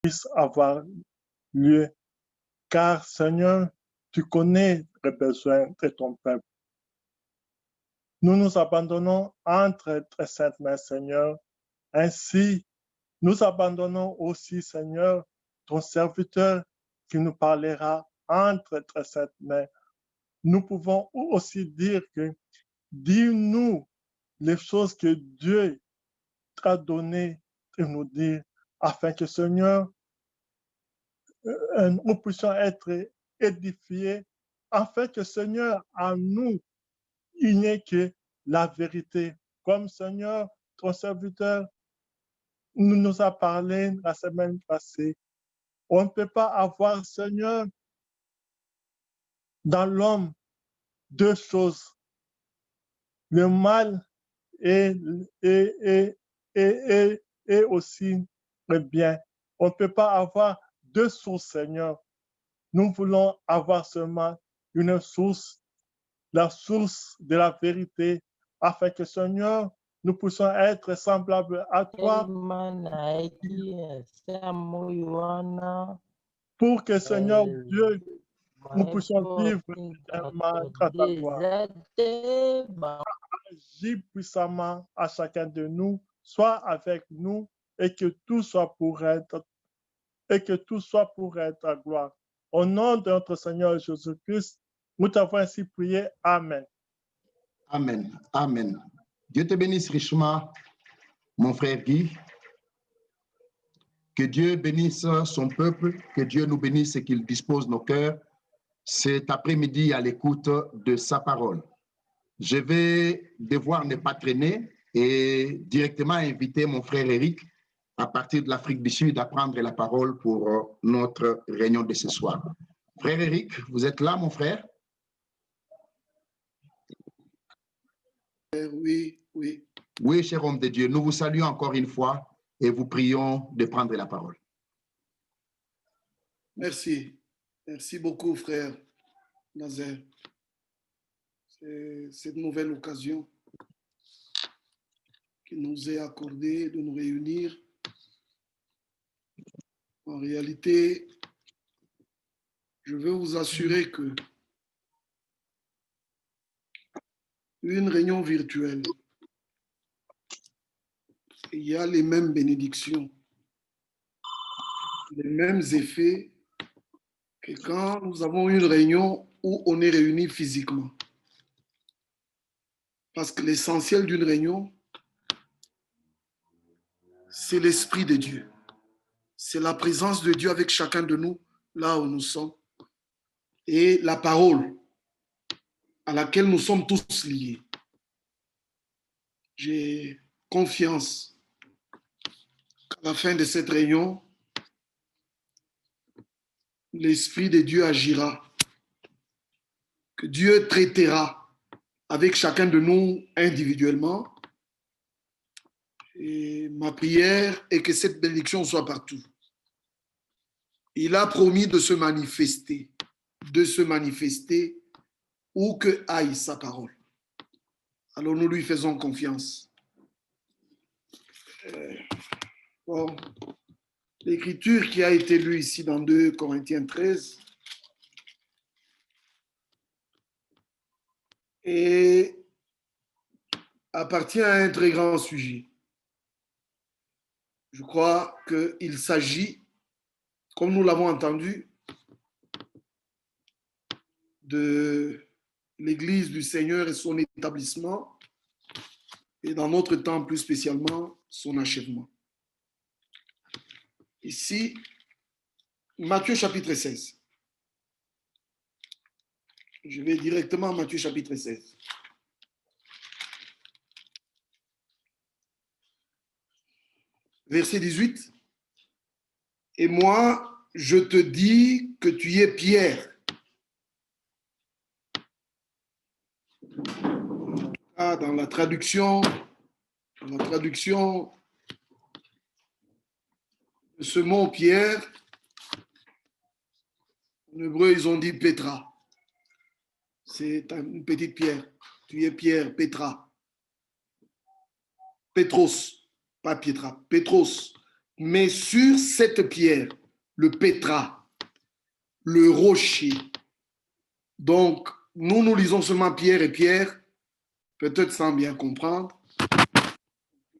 puisse avoir lieu. Car, Seigneur, tu connais les besoins de ton peuple. Nous nous abandonnons entre tes saintes mains, Seigneur. Ainsi, nous abandonnons aussi, Seigneur, ton serviteur qui nous parlera entre tes saintes mains. Nous pouvons aussi dire que, dis-nous les choses que Dieu t'a données de nous dire, afin que, Seigneur, nous puissions être édifiés, afin que, Seigneur, à nous, il n'y ait que la vérité. Comme, Seigneur, ton serviteur nous a parlé la semaine passée. On ne peut pas avoir, Seigneur, dans l'homme deux choses, le mal et, et, et, et aussi le bien. On ne peut pas avoir deux sources, Seigneur. Nous voulons avoir seulement une source, la source de la vérité, afin que, Seigneur, nous puissions être semblables à toi, pour que, Seigneur Dieu, nous puissions vivre éternellement grâce à toi. Agis puissamment à chacun de nous, sois avec nous, et que tout soit pour être, ta gloire. Au nom de notre Seigneur Jésus-Christ, nous t'avons ainsi prié. Amen. Amen. Amen. Dieu te bénisse richement, mon frère Guy. Que Dieu bénisse son peuple, que Dieu nous bénisse et qu'il dispose nos cœurs cet après-midi à l'écoute de sa parole. Je vais devoir ne pas traîner et directement inviter mon frère Eric à partir de l'Afrique du Sud à prendre la parole pour notre réunion de ce soir. Frère Eric, vous êtes là, mon frère? Oui, oui. Oui, cher homme de Dieu, nous vous saluons encore une fois et vous prions de prendre la parole. Merci. Merci beaucoup, frère Nazaire. C'est cette nouvelle occasion qui nous est accordée de nous réunir. En réalité, je veux vous assurer que une réunion virtuelle, il y a les mêmes bénédictions, les mêmes effets que quand nous avons une réunion où on est réunis physiquement. Parce que l'essentiel d'une réunion, c'est l'Esprit de Dieu. C'est la présence de Dieu avec chacun de nous, là où nous sommes. Et la parole à laquelle nous sommes tous liés. J'ai confiance qu'à la fin de cette réunion, l'Esprit de Dieu agira, que Dieu traitera avec chacun de nous individuellement. Et ma prière est que cette bénédiction soit partout. Il a promis de se manifester où que aille sa parole. Alors nous lui faisons confiance. Bon, l'écriture qui a été lue ici dans 2 Corinthiens 13 et appartient à un très grand sujet. Je crois qu'il s'agit, comme nous l'avons entendu, de l'Église du Seigneur et son établissement, et dans notre temps plus spécialement, son achèvement. Ici, Matthieu chapitre 16. Je vais directement à Matthieu chapitre 16. Verset 18. Et moi, je te dis que tu es Pierre. Dans la traduction de ce mot Pierre, en hébreu, ils ont dit Petra. C'est une petite pierre. Tu es Pierre, Petra. Petros, pas Pietra, Petros. Mais sur cette pierre, le pétra, le rocher. Donc, nous lisons seulement pierre et pierre, peut-être sans bien comprendre.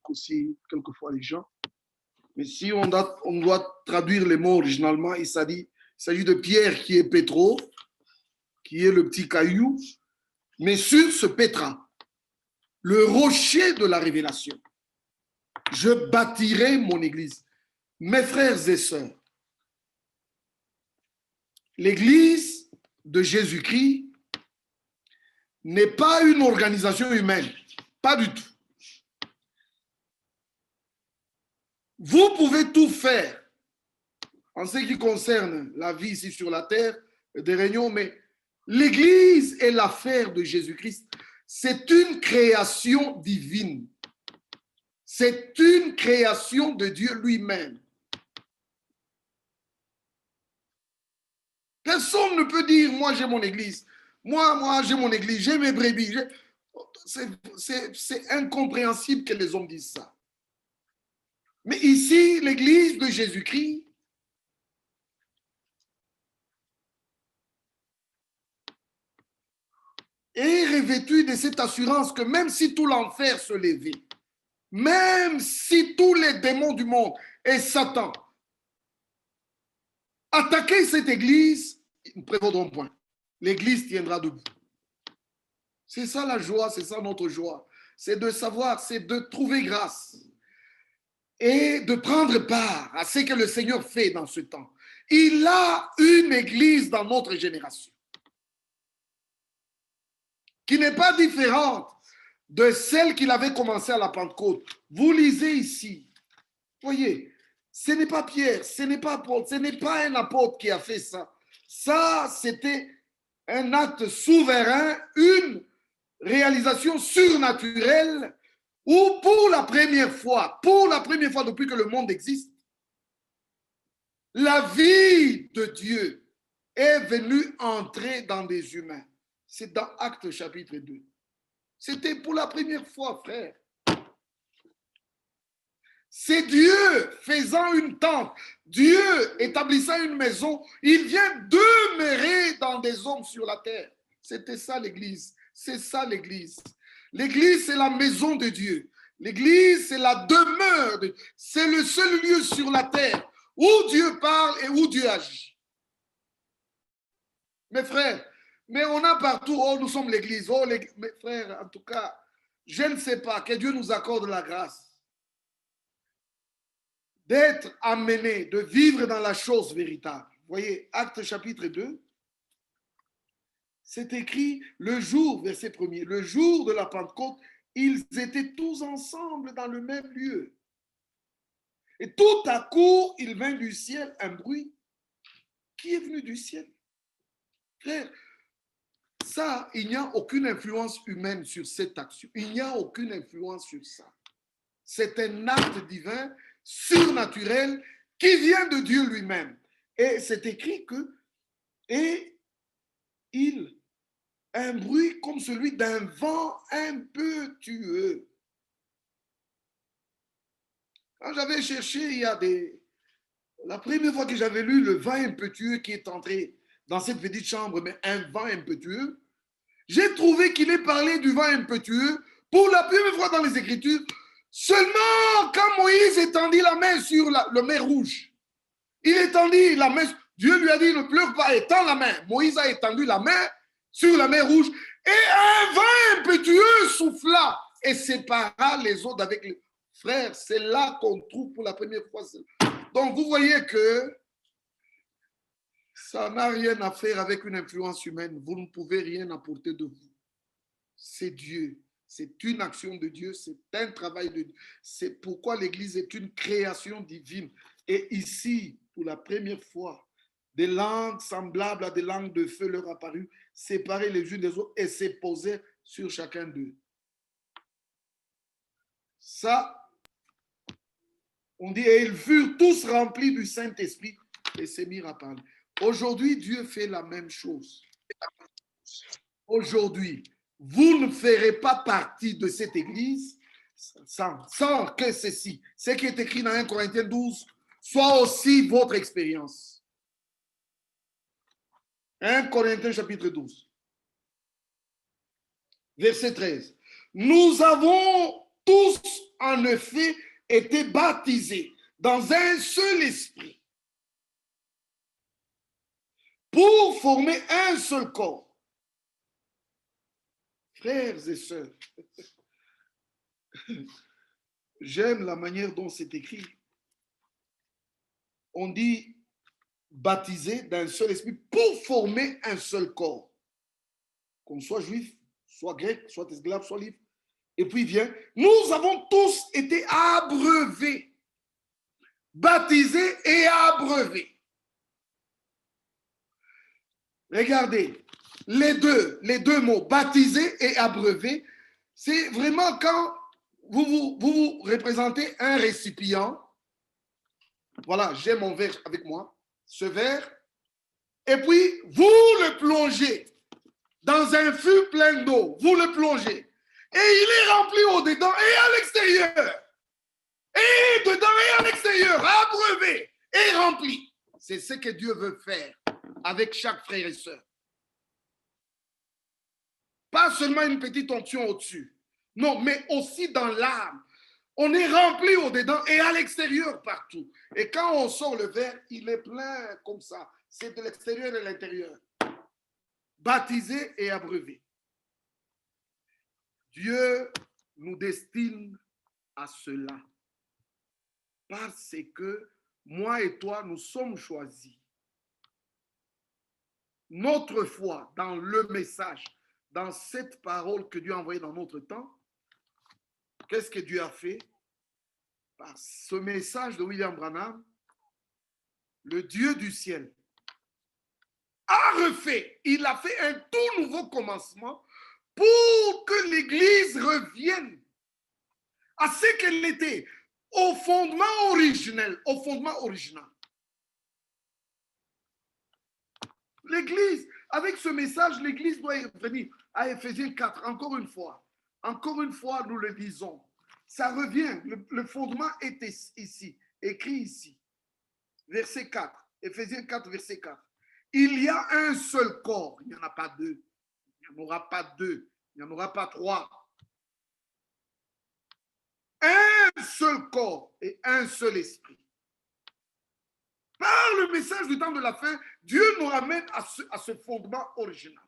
Aussi, quelquefois, les gens. Mais si on doit traduire les mots originalement, il s'agit de pierre qui est pétro, qui est le petit caillou, mais sur ce pétra, le rocher de la révélation, je bâtirai mon église. Mes frères et sœurs, l'église de Jésus-Christ n'est pas une organisation humaine, pas du tout. Vous pouvez tout faire en ce qui concerne la vie ici sur la terre, des réunions, mais l'église est l'affaire de Jésus-Christ. C'est une création divine. C'est une création de Dieu lui-même. Personne ne peut dire, moi j'ai mon église, moi j'ai mon église, j'ai mes brebis. C'est incompréhensible que les hommes disent ça. Mais ici, l'église de Jésus-Christ est revêtue de cette assurance que même si tout l'enfer se levait, même si tous les démons du monde et Satan attaquaient cette église, ils ne prévaudront point. L'église tiendra debout. C'est ça la joie, c'est ça notre joie. C'est de savoir, c'est de trouver grâce et de prendre part à ce que le Seigneur fait dans ce temps. Il a une église dans notre génération qui n'est pas différente de celle qu'il avait commencé à la Pentecôte. Vous lisez ici, voyez, ce n'est pas Pierre, ce n'est pas Paul, ce n'est pas un apôtre qui a fait ça. Ça, c'était un acte souverain, une réalisation surnaturelle où pour la première fois depuis que le monde existe, la vie de Dieu est venue entrer dans des humains. C'est dans Actes chapitre 2. C'était pour la première fois, frère. C'est Dieu faisant une tente, Dieu établissant une maison, il vient demeurer dans des hommes sur la terre. C'était ça l'église, c'est ça l'église. L'église, c'est la maison de Dieu. L'église, c'est la demeure, c'est le seul lieu sur la terre où Dieu parle et où Dieu agit. Mes frères, mais on a partout, oh, nous sommes l'église, oh, mes frères, en tout cas, je ne sais pas, que Dieu nous accorde la grâce d'être amenés, de vivre dans la chose véritable. Vous voyez, Actes chapitre 2, c'est écrit le jour, verset 1er, le jour de la Pentecôte, ils étaient tous ensemble dans le même lieu. Et tout à coup, il vint du ciel un bruit. Qui est venu du ciel? Frère, ça, il n'y a aucune influence humaine sur cette action. Il n'y a aucune influence sur ça. C'est un acte divin, surnaturel, qui vient de Dieu lui-même. Et c'est écrit que, et un bruit comme celui d'un vent impétueux. Quand j'avais cherché, la première fois que j'avais lu le vent impétueux qui est entré dans cette petite chambre, mais un vent impétueux, j'ai trouvé qu'il est parlé du vent impétueux pour la première fois dans les Écritures, seulement quand Moïse étendit la main sur la mer Rouge. Il étendit la main, Dieu lui a dit ne pleure pas, étends la main. Moïse a étendu la main sur la mer Rouge et un vent impétueux souffla et sépara les eaux d'avec les frères. C'est là qu'on trouve pour la première fois. Donc vous voyez que ça n'a rien à faire avec une influence humaine. Vous ne pouvez rien apporter de vous. C'est Dieu. C'est une action de Dieu. C'est un travail de Dieu. C'est pourquoi l'Église est une création divine. Et ici, pour la première fois, des langues semblables à des langues de feu leur apparurent, séparées les unes des autres et se posaient sur chacun d'eux. Ça, on dit, et ils furent tous remplis du Saint-Esprit et se mirent à parler. Aujourd'hui, Dieu fait la même chose. Aujourd'hui, vous ne ferez pas partie de cette église sans que ceci, ce qui est écrit dans 1 Corinthiens 12, soit aussi votre expérience. 1 Corinthiens chapitre 12, verset 13. Nous avons tous en effet été baptisés dans un seul esprit pour former un seul corps. Frères et sœurs, j'aime la manière dont c'est écrit. On dit baptisé d'un seul esprit pour former un seul corps. Qu'on soit juif, soit grec, soit esclave, soit libre. Et puis il vient, nous avons tous été abreuvés, baptisés et abreuvés. Regardez, les deux mots, baptisé et abreuvé, c'est vraiment quand vous représentez un récipient. Voilà, j'ai mon verre avec moi, ce verre, et puis vous le plongez dans un fût plein d'eau, vous le plongez, et il est rempli au-dedans et à l'extérieur, et dedans et à l'extérieur, abreuvé et rempli. C'est ce que Dieu veut faire avec chaque frère et sœur. Pas seulement une petite onction au-dessus, non, mais aussi dans l'âme. On est rempli au-dedans et à l'extérieur partout. Et quand on sort le verre, il est plein comme ça. C'est de l'extérieur et de l'intérieur. Baptisé et abreuvé. Dieu nous destine à cela. Parce que moi et toi, nous sommes choisis. Notre foi dans le message, dans cette parole que Dieu a envoyée dans notre temps, qu'est-ce que Dieu a fait? Par ce message de William Branham, le Dieu du ciel a refait, il a fait un tout nouveau commencement pour que l'Église revienne à ce qu'elle était, au fondement originel, au fondement original. L'Église, avec ce message, l'Église doit venir à Éphésiens 4, encore une fois, nous le disons. Ça revient, le fondement est ici, écrit ici. Verset 4, Éphésiens 4, verset 4. Il y a un seul corps, il n'y en a pas deux, il n'y en aura pas deux, il n'y en aura pas trois. Un seul corps et un seul esprit. Par le message du temps de la fin, Dieu nous ramène à ce fondement original.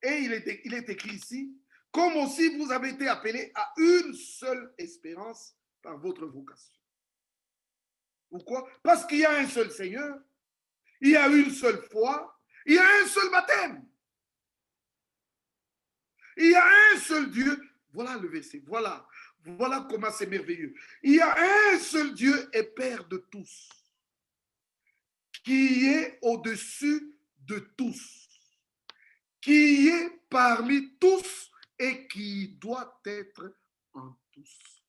Et il est écrit ici, comme aussi vous avez été appelés à une seule espérance par votre vocation. Pourquoi? Parce qu'il y a un seul Seigneur, il y a une seule foi, il y a un seul baptême. Il y a un seul Dieu. Voilà le verset, voilà comment c'est merveilleux. Il y a un seul Dieu et Père de tous, qui est au-dessus de tous, qui est parmi tous et qui doit être en tous.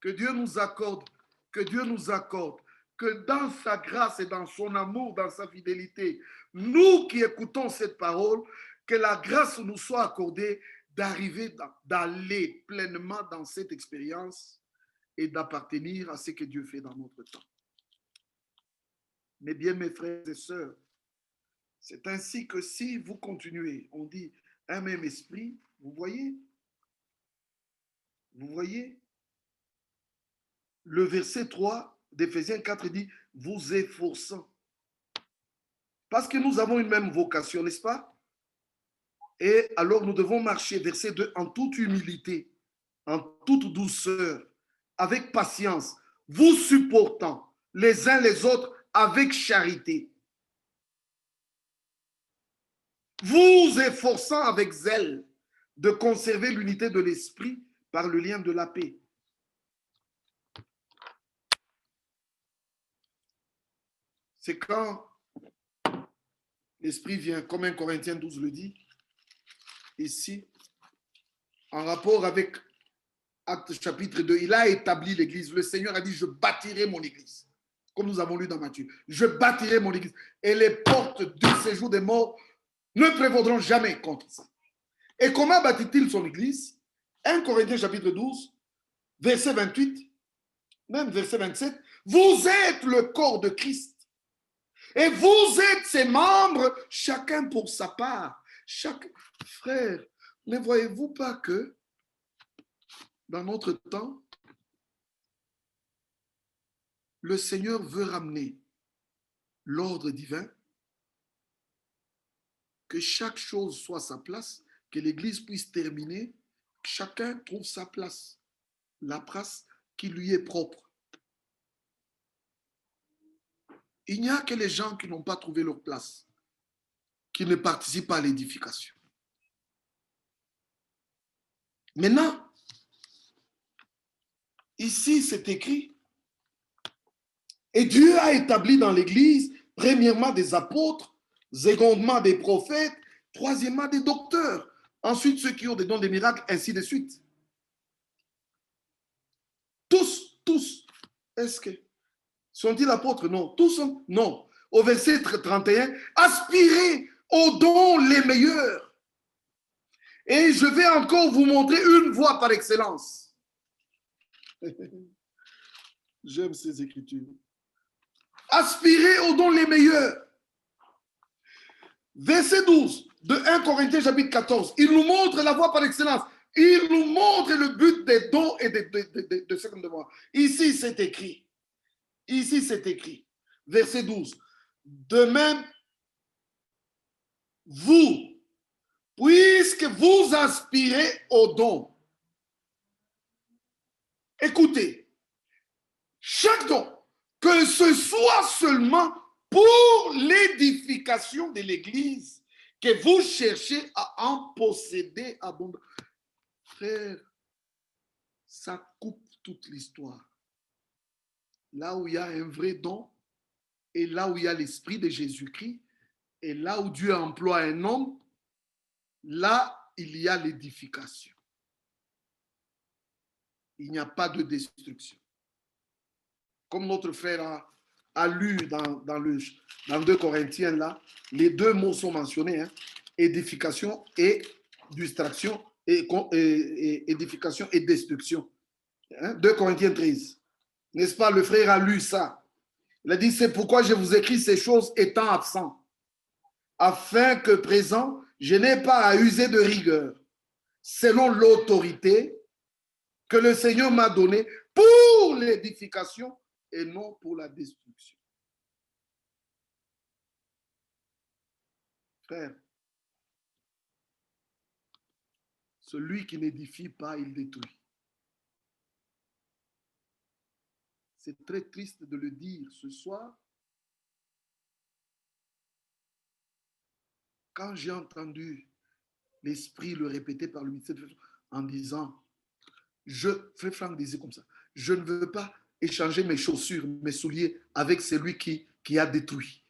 Que Dieu nous accorde, que dans sa grâce et dans son amour, dans sa fidélité, nous qui écoutons cette parole, que la grâce nous soit accordée d'arriver, d'aller pleinement dans cette expérience et d'appartenir à ce que Dieu fait dans notre temps. Mais bien, mes frères et sœurs, c'est ainsi que si vous continuez, on dit un même esprit, vous voyez, le verset 3 d'Éphésiens 4 dit, vous efforçant. Parce que nous avons une même vocation, n'est-ce pas? Et alors nous devons marcher, verset 2, en toute humilité, en toute douceur, avec patience, vous supportant les uns les autres avec charité. Vous efforçant avec zèle de conserver l'unité de l'esprit par le lien de la paix. C'est quand l'esprit vient, comme 1 Corinthiens 12 le dit, ici, en rapport avec Actes chapitre 2, il a établi l'église. Le Seigneur a dit, je bâtirai mon église. Comme nous avons lu dans Matthieu. Je bâtirai mon église. Et les portes du séjour des morts ne prévaudront jamais contre ça. Et comment bâtit-il son église? 1 Corinthiens chapitre 12, verset 28, même verset 27. Vous êtes le corps de Christ. Et vous êtes ses membres, chacun pour sa part. Chaque frère, ne voyez-vous pas que dans notre temps, le Seigneur veut ramener l'ordre divin, que chaque chose soit à sa place, que l'Église puisse terminer, que chacun trouve sa place, la place qui lui est propre. Il n'y a que les gens qui n'ont pas trouvé leur place, qui ne participent pas à l'édification. Maintenant, ici c'est écrit, et Dieu a établi dans l'Église, premièrement des apôtres, secondement des prophètes, troisièmement des docteurs, ensuite ceux qui ont des dons des miracles, ainsi de suite. Tous, est-ce que sont-ils apôtres? Non. Tous sont, non. Au verset 31, aspirez aux dons les meilleurs. Et je vais encore vous montrer une voie par excellence. J'aime ces écritures. Aspirez aux dons les meilleurs. Verset 12 de 1 Corinthiens chapitre 14, il nous montre la voie par excellence. Il nous montre le but des dons et de ce qu'on doit. Ici, c'est écrit. Ici, c'est écrit. Verset 12. De même, vous, puisque vous aspirez aux dons. Écoutez, chaque don, que ce soit seulement pour l'édification de l'Église, que vous cherchez à en posséder abondamment. Frère, ça coupe toute l'histoire. Là où il y a un vrai don, et là où il y a l'esprit de Jésus-Christ, et là où Dieu emploie un homme, là, il y a l'édification. Il n'y a pas de destruction. Comme notre frère a lu dans 2 Corinthiens, là, les deux mots sont mentionnés, hein, édification et distraction, et édification et destruction. Hein, 2 Corinthiens 13. N'est-ce pas, le frère a lu ça. Il a dit, c'est pourquoi je vous écris ces choses étant absent, afin que présent, je n'ai pas à user de rigueur, selon l'autorité que le Seigneur m'a donnée pour l'édification et non pour la destruction. Frère, celui qui n'édifie pas, il détruit. C'est très triste de le dire ce soir. Quand j'ai entendu l'Esprit le répéter par le ministère en disant, Frère Franck disait comme ça, je ne veux pas échanger mes chaussures, mes souliers avec celui qui a détruit.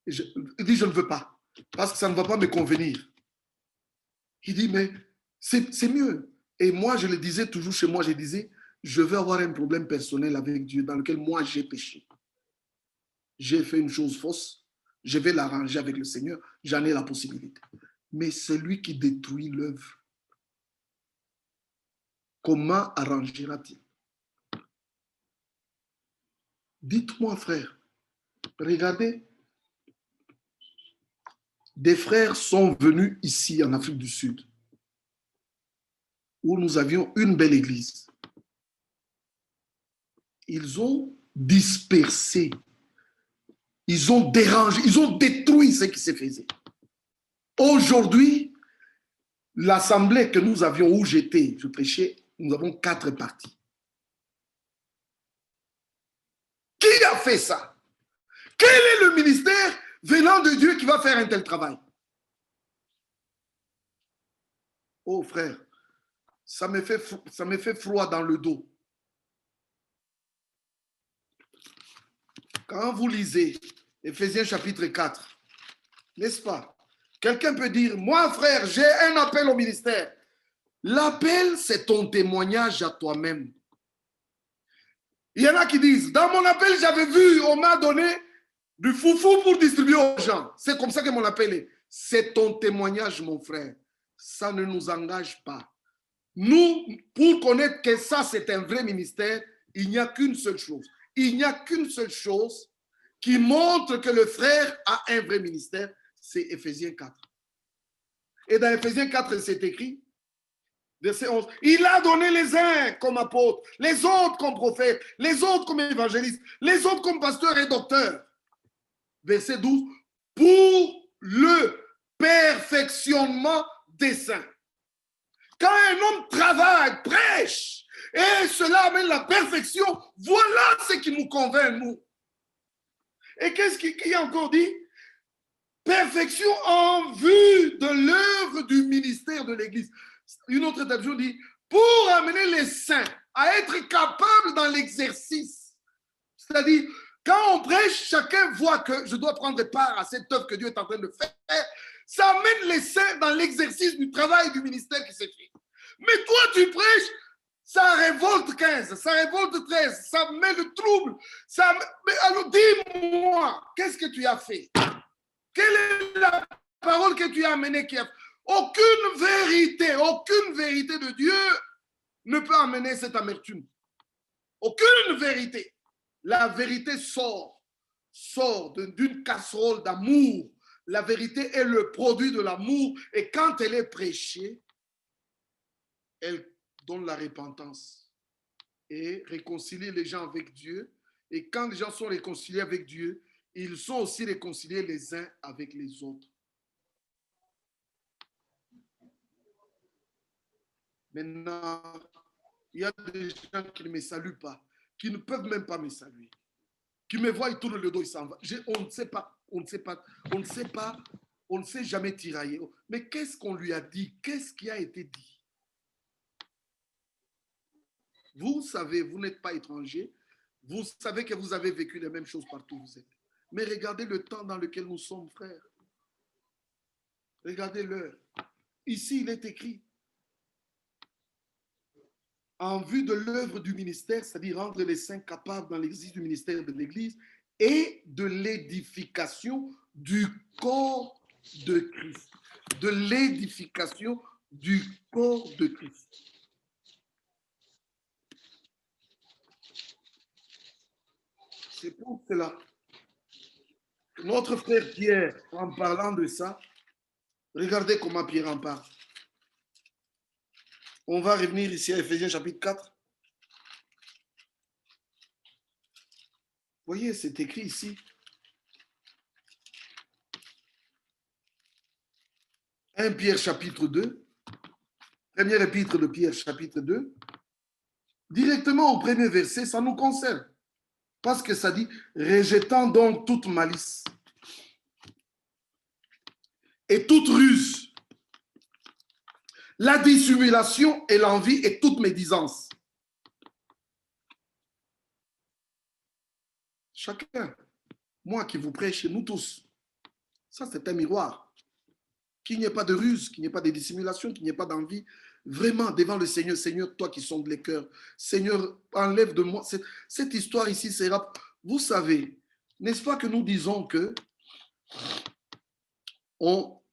Il dit, je ne veux pas, parce que ça ne va pas me convenir. Il dit, mais c'est mieux. Et moi, je le disais toujours chez moi, je disais, je veux avoir un problème personnel avec Dieu dans lequel moi j'ai péché. J'ai fait une chose fausse, je vais l'arranger avec le Seigneur, j'en ai la possibilité. Mais celui qui détruit l'œuvre, comment arrangera-t-il? Dites-moi, frère, regardez, des frères sont venus ici en Afrique du Sud, où nous avions une belle église. Ils ont dispersé, ils ont dérangé, ils ont détruit ce qui se faisait. Aujourd'hui, l'assemblée que nous avions où j'étais, je prêchais, nous avons 4 parties. Qui a fait ça? Quel est le ministère venant de Dieu qui va faire un tel travail? Oh frère, ça me fait froid dans le dos. Quand vous lisez Éphésiens chapitre 4, n'est-ce pas? Quelqu'un peut dire, moi frère, j'ai un appel au ministère. L'appel, c'est ton témoignage à toi-même. Il y en a qui disent, dans mon appel, j'avais vu, on m'a donné du foufou pour distribuer aux gens. C'est comme ça que mon appel est. C'est ton témoignage, mon frère. Ça ne nous engage pas. Nous, pour connaître que ça, c'est un vrai ministère, il n'y a qu'une seule chose. Il n'y a qu'une seule chose qui montre que le frère a un vrai ministère, c'est Éphésiens 4. Et dans Éphésiens 4, c'est écrit, verset 11, il a donné les uns comme apôtres, les autres comme prophètes, les autres comme évangélistes, les autres comme pasteurs et docteurs. Verset 12, pour le perfectionnement des saints. Quand un homme travaille, prêche, et cela amène la perfection, voilà ce qui nous convainc, nous. Et qu'est-ce qu'il a encore dit? Perfection en vue de l'œuvre du ministère de l'Église. Une autre traduction dit, pour amener les saints à être capables dans l'exercice. C'est-à-dire, quand on prêche, chacun voit que je dois prendre part à cette œuvre que Dieu est en train de faire. Ça amène les saints dans l'exercice du travail du ministère qui s'est fait. Mais toi, tu prêches, ça révolte 15, ça révolte 13, ça met le trouble. Mais alors, dis-moi, qu'est-ce que tu as fait? Quelle est la parole que tu as amenée? Aucune vérité de Dieu ne peut amener cette amertume. Aucune vérité. La vérité sort d'une casserole d'amour. La vérité est le produit de l'amour et quand elle est prêchée, elle donne la repentance et réconcilie les gens avec Dieu. Et quand les gens sont réconciliés avec Dieu, ils sont aussi réconciliés les uns avec les autres. Maintenant, il y a des gens qui ne me saluent pas, qui ne peuvent même pas me saluer, qui me voient, ils tournent le dos, ils s'en vont. On ne sait pas, on ne sait jamais tirailler. Mais qu'est-ce qu'on lui a dit? Qu'est-ce qui a été dit? Vous savez, vous n'êtes pas étranger, vous savez que vous avez vécu les mêmes choses partout où vous êtes. Mais regardez le temps dans lequel nous sommes, frères. Regardez l'heure. Ici, il est écrit, en vue de l'œuvre du ministère, c'est-à-dire rendre les saints capables dans l'exercice du ministère de l'Église et de l'édification du corps de Christ. De l'édification du corps de Christ. C'est pour cela que notre frère Pierre, en parlant de ça, regardez comment Pierre en parle. On va revenir ici à Éphésiens chapitre 4. Vous voyez, c'est écrit ici. 1 Pierre chapitre 2. Première épître de Pierre chapitre 2. Directement au premier verset, ça nous concerne. Parce que ça dit, rejetant donc toute malice et toute ruse, la dissimulation et l'envie et toute médisance. Chacun, moi qui vous prêche, nous tous, ça c'est un miroir. Qu'il n'y ait pas de ruse, qu'il n'y ait pas de dissimulation, qu'il n'y ait pas d'envie. Vraiment, devant le Seigneur, Seigneur, toi qui sondes les cœurs, Seigneur, enlève de moi. Cette histoire ici sera, vous savez, n'est-ce pas que nous disons que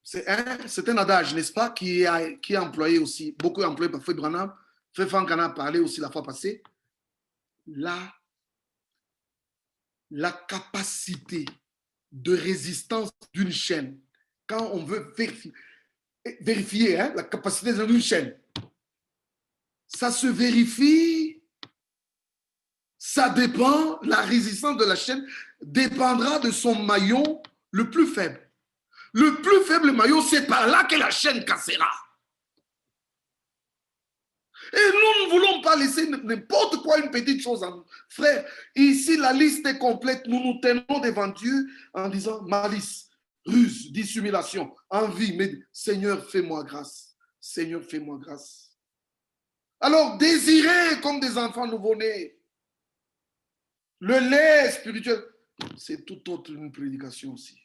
c'est un adage, n'est-ce pas, qui est employé aussi, beaucoup employé par Frère Branham. Frère Franck en a parlé aussi la fois passée. La capacité de résistance d'une chaîne, quand on veut vérifier la capacité d'une chaîne, ça se vérifie, ça dépend, la résistance de la chaîne dépendra de son maillon le plus faible. Le plus faible maillon, c'est par là que la chaîne cassera. Et nous ne voulons pas laisser n'importe quoi, une petite chose. Frère, ici, la liste est complète. Nous nous tenons devant Dieu en disant malice, ruse, dissimulation, envie. Mais Seigneur, fais-moi grâce. Seigneur, fais-moi grâce. Alors, désirez comme des enfants nouveau-nés. Le lait spirituel, c'est tout autre une prédication aussi.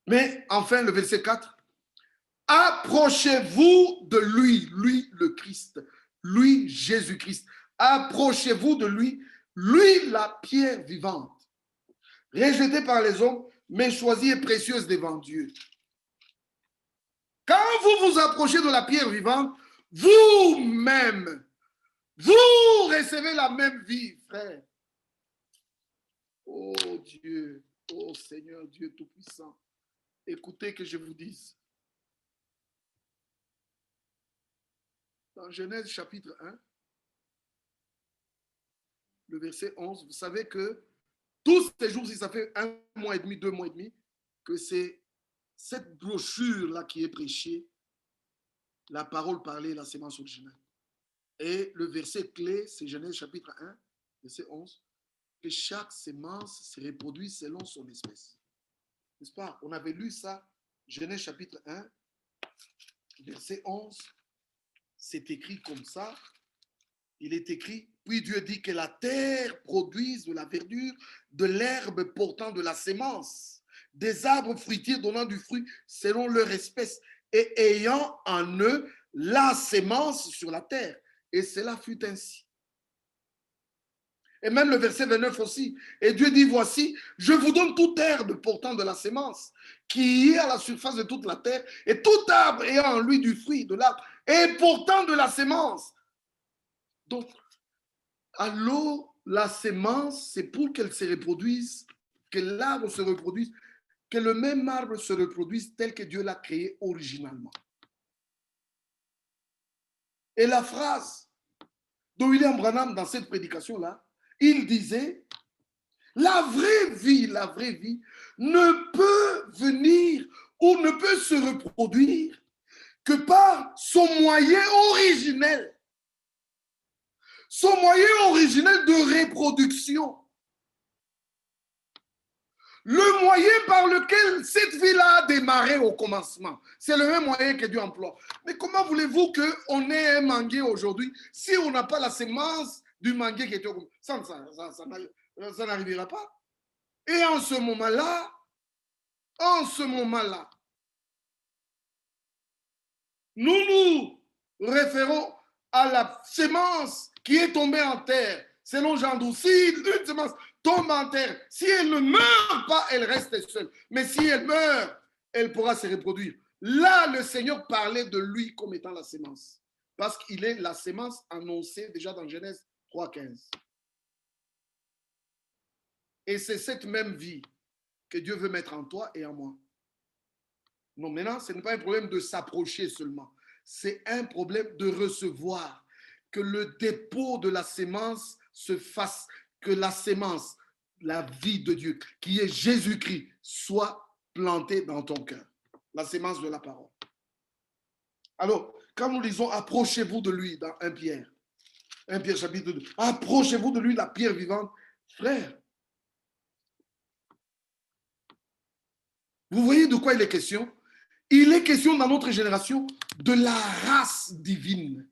Mais enfin, le verset 4. Approchez-vous de lui, lui le Christ, lui Jésus-Christ. Approchez-vous de lui, lui la pierre vivante, rejetée par les hommes, mais choisie et précieuse devant Dieu. Quand vous vous approchez de la pierre vivante, vous-même, vous recevez la même vie, frère. Oh Dieu, oh Seigneur Dieu Tout-Puissant, écoutez que je vous dise. Dans Genèse chapitre 1, le verset 11, vous savez que tous ces jours-ci, ça fait 1 mois et demi, 2 mois et demi, que c'est cette brochure-là qui est prêchée, la parole parlée, la sémence originale. Et le verset clé, c'est Genèse chapitre 1, verset 11, que chaque sémence se reproduit selon son espèce. N'est-ce pas? On avait lu ça, Genèse chapitre 1, verset 11. C'est écrit comme ça. Il est écrit, puis Dieu dit que la terre produise de la verdure, de l'herbe portant de la sémence, des arbres fruitiers donnant du fruit selon leur espèce et ayant en eux la sémence sur la terre. Et cela fut ainsi. Et même le verset 29 aussi. Et Dieu dit, voici, je vous donne toute herbe portant de la sémence, qui est à la surface de toute la terre, et tout arbre ayant en lui du fruit de l'arbre, et portant de la sémence. Donc, alors, la sémence, c'est pour qu'elle se reproduise, que l'arbre se reproduise, que le même arbre se reproduise tel que Dieu l'a créé originalement. Et la phrase de William Branham dans cette prédication-là, il disait, la vraie vie ne peut venir ou ne peut se reproduire que par son moyen originel. Son moyen originel de reproduction. Le moyen par lequel cette vie-là a démarré au commencement, c'est le même moyen que Dieu emploie. Mais comment voulez-vous qu'on ait un manguier aujourd'hui si on n'a pas la sémence du manguier qui était au commencement? Ça n'arrivera pas. Et en ce moment-là, nous nous référons à la sémence qui est tombée en terre. Selon Jean 12, si une sémence tombe en terre, si elle ne meurt pas, elle reste seule. Mais si elle meurt, elle pourra se reproduire. Là, le Seigneur parlait de lui comme étant la sémence. Parce qu'il est la sémence annoncée déjà dans Genèse 3,15. Et c'est cette même vie que Dieu veut mettre en toi et en moi. Non, maintenant, ce n'est pas un problème de s'approcher seulement. C'est un problème de recevoir. Que le dépôt de la sémence se fasse, que la sémence, la vie de Dieu, qui est Jésus-Christ, soit plantée dans ton cœur. La sémence de la parole. Alors, quand nous lisons, approchez-vous de lui dans 1 Pierre. 1 Pierre chapitre 2. Approchez-vous de lui, la pierre vivante. Frère, vous voyez de quoi il est question? Il est question dans notre génération de la race divine.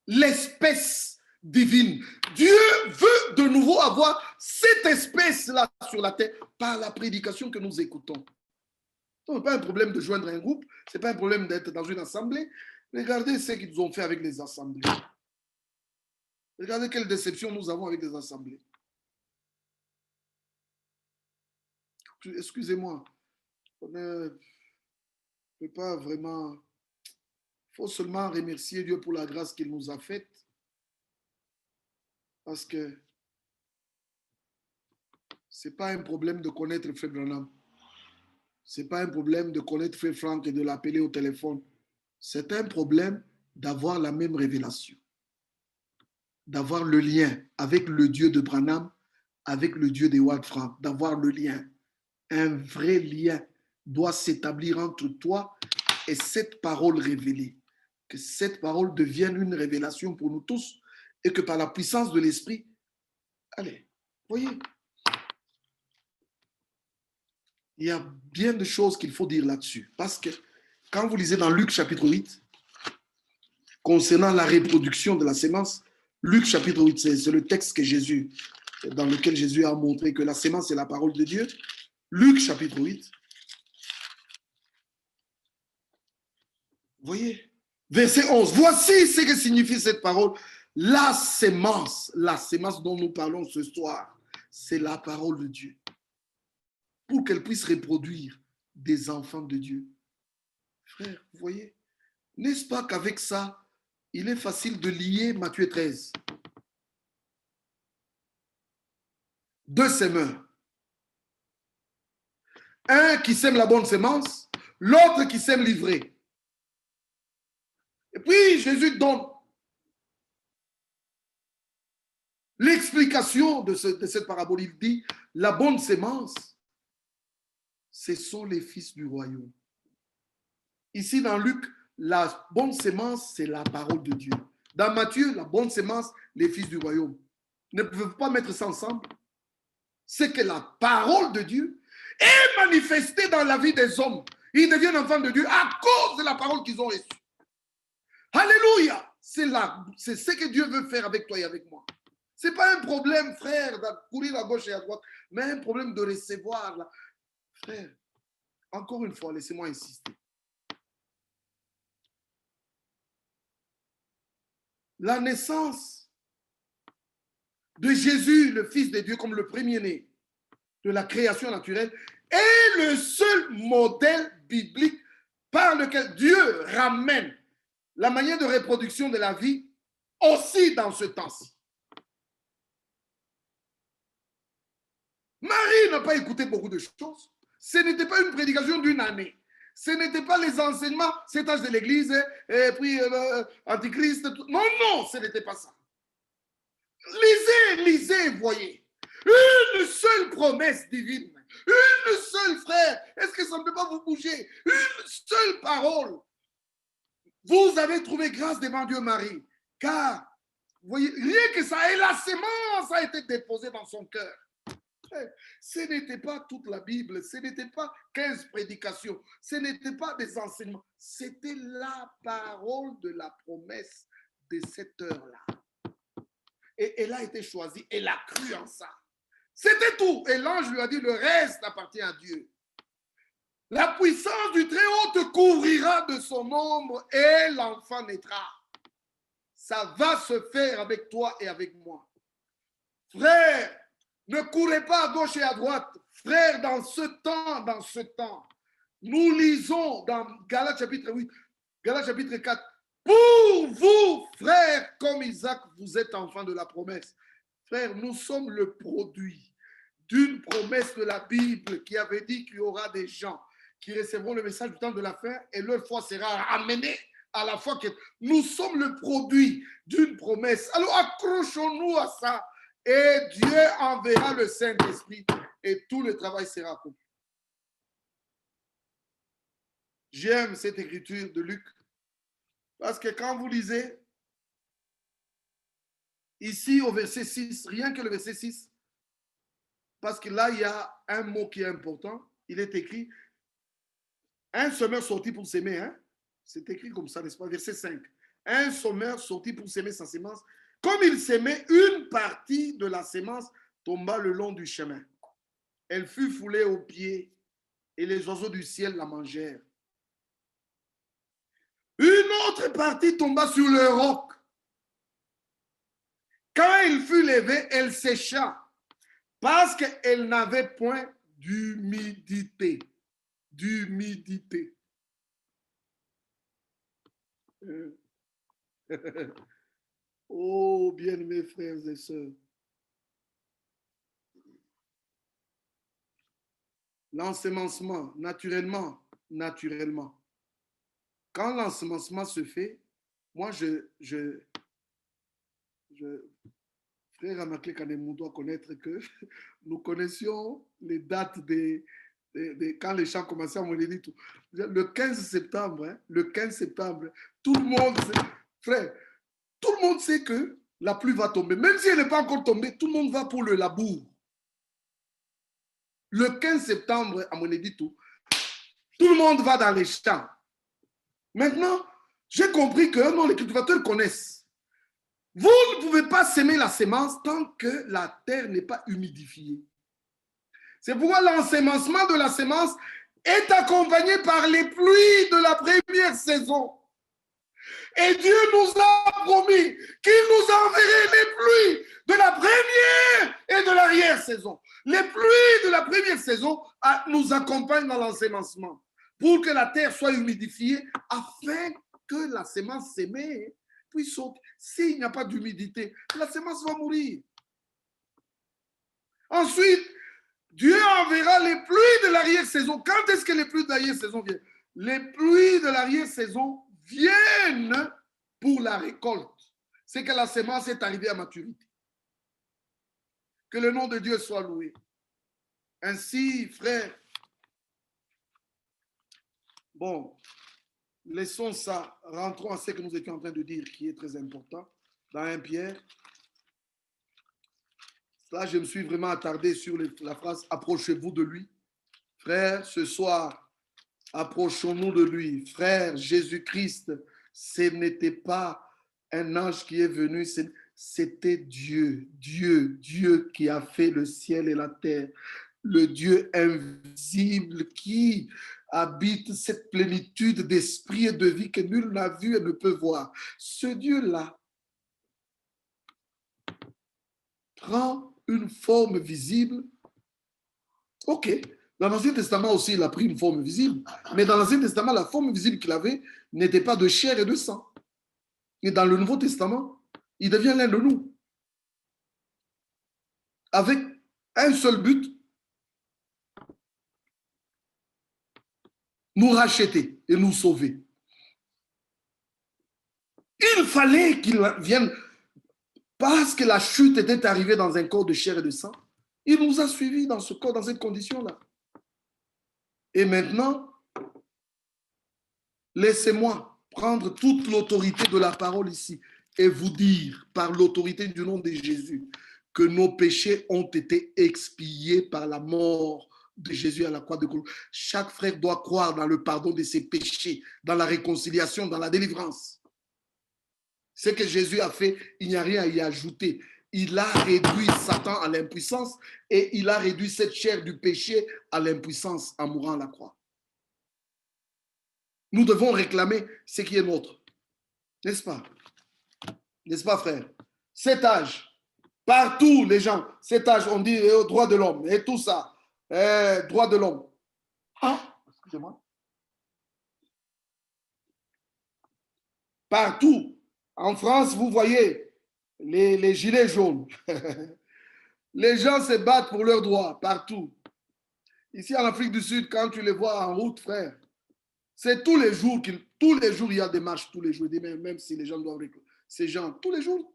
L'espèce divine. Dieu veut de nouveau avoir cette espèce-là sur la terre par la prédication que nous écoutons. Ce n'est pas un problème de joindre un groupe, ce n'est pas un problème d'être dans une assemblée. Regardez ce qu'ils ont fait avec les assemblées. Regardez quelle déception nous avons avec les assemblées. Excusez-moi, on ne peut pas vraiment... Il faut seulement remercier Dieu pour la grâce qu'il nous a faite. Parce que ce n'est pas un problème de connaître Frère Branham. Ce n'est pas un problème de connaître Frère Franck et de l'appeler au téléphone. C'est un problème d'avoir la même révélation. D'avoir le lien avec le Dieu de Branham, avec le Dieu de Walt Frank. D'avoir le lien. Un vrai lien doit s'établir entre toi et cette parole révélée. Que cette parole devienne une révélation pour nous tous et que par la puissance de l'Esprit, allez, voyez, il y a bien de choses qu'il faut dire là-dessus. Parce que quand vous lisez dans Luc chapitre 8, concernant la reproduction de la sémence, Luc chapitre 8, c'est le texte que Jésus, dans lequel Jésus a montré que la sémence est la parole de Dieu. Luc chapitre 8, voyez, verset 11. Voici ce que signifie cette parole. La sémence dont nous parlons ce soir, c'est la parole de Dieu. Pour qu'elle puisse reproduire des enfants de Dieu. Frère, vous voyez, N'est-ce pas qu'avec ça, il est facile de lier Matthieu 13? Deux semeurs. Un qui sème la bonne semence, l'autre qui sème l'ivraie. Et puis Jésus donne l'explication de cette parabole. Il dit, la bonne semence, ce sont les fils du royaume. Ici dans Luc, la bonne semence, c'est la parole de Dieu. Dans Matthieu, la bonne semence, les fils du royaume. Ne pouvez-vous pas mettre ça ensemble? C'est que la parole de Dieu est manifestée dans la vie des hommes. Ils deviennent enfants de Dieu à cause de la parole qu'ils ont reçue. Alléluia! C'est ce que Dieu veut faire avec toi et avec moi. Ce n'est pas un problème, frère, de courir à gauche et à droite, mais un problème de recevoir. Là. Frère, encore une fois, laissez-moi insister. La naissance de Jésus, le Fils de Dieu, comme le premier-né de la création naturelle, est le seul modèle biblique par lequel Dieu ramène la manière de reproduction de la vie aussi dans ce temps-ci. Marie n'a pas écouté beaucoup de choses. Ce n'était pas une prédication d'une année. Ce n'était pas les enseignements, cet âge de l'Église, et puis Antichrist. Tout. Non, non, ce n'était pas ça. Lisez, voyez. Une seule promesse divine. Une seule, frère. Est-ce que ça ne peut pas vous bouger? Une seule parole. Vous avez trouvé grâce devant Dieu, Marie. Car, vous voyez, rien que ça, et la semence a été déposée dans son cœur. Ce n'était pas toute la Bible, ce n'était pas 15 prédications, ce n'était pas des enseignements, c'était la parole de la promesse de cette heure-là. Et elle a été choisie, elle a cru en ça. C'était tout. Et l'ange lui a dit, le reste appartient à Dieu. La puissance du Très-Haut te couvrira de son ombre et l'enfant naîtra. Ça va se faire avec toi et avec moi. Frère, ne courez pas à gauche et à droite. Frère, dans ce temps, nous lisons dans Galates chapitre 8, Galates chapitre 4, pour vous, frères, comme Isaac, vous êtes enfants de la promesse. Frère, nous sommes le produit d'une promesse de la Bible qui avait dit qu'il y aura des gens qui recevront le message du temps de la fin et leur foi sera ramenée à la foi que nous sommes le produit d'une promesse. Alors accrochons-nous à ça et Dieu enverra le Saint-Esprit et tout le travail sera accompli. J'aime cette écriture de Luc parce que quand vous lisez ici au verset 6, rien que le verset 6, parce que là il y a un mot qui est important, il est écrit un semeur sorti pour s'aimer, hein? C'est écrit comme ça, n'est-ce pas? Verset 5. Un semeur sorti pour s'aimer sa semence. Comme il s'aimait, une partie de la semence tomba le long du chemin. Elle fut foulée aux pieds et les oiseaux du ciel la mangèrent. Une autre partie tomba sur le roc. Quand il fut levé, elle sécha parce qu'elle n'avait point d'humidité. D'humidité. Oh, bien-aimés frères et sœurs. L'ensemencement, naturellement. Quand l'ensemencement se fait, moi, frère Amaklé Kanemou doit connaître que nous connaissions les dates quand les champs commençaient à mourir. Le 15 septembre, hein, tout le monde, frère, tout le monde sait que la pluie va tomber. Même si elle n'est pas encore tombée, tout le monde va pour le labour. Le 15 septembre, à Monédito, tout le monde va dans les champs. Maintenant, j'ai compris que non, les cultivateurs connaissent. Vous ne pouvez pas s'aimer la semence tant que la terre n'est pas humidifiée. C'est pourquoi l'ensemencement de la semence est accompagné par les pluies de la première saison. Et Dieu nous a promis qu'il nous enverrait les pluies de la première et de l'arrière-saison. Les pluies de la première saison nous accompagnent dans l'ensemencement pour que la terre soit humidifiée afin que la sémence s'émet, puis saute. S'il n'y a pas d'humidité, la sémence va mourir. Ensuite, Dieu enverra les pluies de l'arrière-saison. Quand est-ce que les pluies de l'arrière-saison viennent? Les pluies de l'arrière-saison viennent pour la récolte. C'est que la sémence est arrivée à maturité. Que le nom de Dieu soit loué. Ainsi, frère, bon, laissons ça, rentrons à ce que nous étions en train de dire qui est très important dans 1 Pierre. Là, je me suis vraiment attardé sur la phrase « Approchez-vous de lui ». Frère, ce soir, approchons-nous de lui. Frère, Jésus-Christ, ce n'était pas un ange qui est venu, c'était Dieu. Dieu qui a fait le ciel et la terre. Le Dieu invisible qui habite cette plénitude d'esprit et de vie que nul n'a vu et ne peut voir. Ce Dieu-là prend une forme visible. Ok, dans l'Ancien Testament aussi, il a pris une forme visible, mais dans l'Ancien Testament, la forme visible qu'il avait n'était pas de chair et de sang. Et dans le Nouveau Testament, il devient l'un de nous, avec un seul but, nous racheter et nous sauver. Il fallait qu'il vienne, parce que la chute était arrivée dans un corps de chair et de sang, il nous a suivis dans ce corps, dans cette condition-là. Et maintenant, laissez-moi prendre toute l'autorité de la parole ici et vous dire, par l'autorité du nom de Jésus, que nos péchés ont été expiés par la mort de Jésus à la croix de Golgotha. Chaque frère doit croire dans le pardon de ses péchés, dans la réconciliation, dans la délivrance. Ce que Jésus a fait, il n'y a rien à y ajouter. Il a réduit Satan à l'impuissance et il a réduit cette chair du péché à l'impuissance en mourant à la croix. Nous devons réclamer ce qui est nôtre. N'est-ce pas? N'est-ce pas, frère? Cet âge, partout, les gens, cet âge, on dit droit de l'homme et tout ça, droit de l'homme. Ah, excusez-moi. Partout, en France, vous voyez les gilets jaunes. Les gens se battent pour leurs droits, partout. Ici, en Afrique du Sud, quand tu les vois en route, frère, c'est tous les jours, il y a des marches, tous les jours, même si les gens doivent réclamer. Ces gens, tous les jours,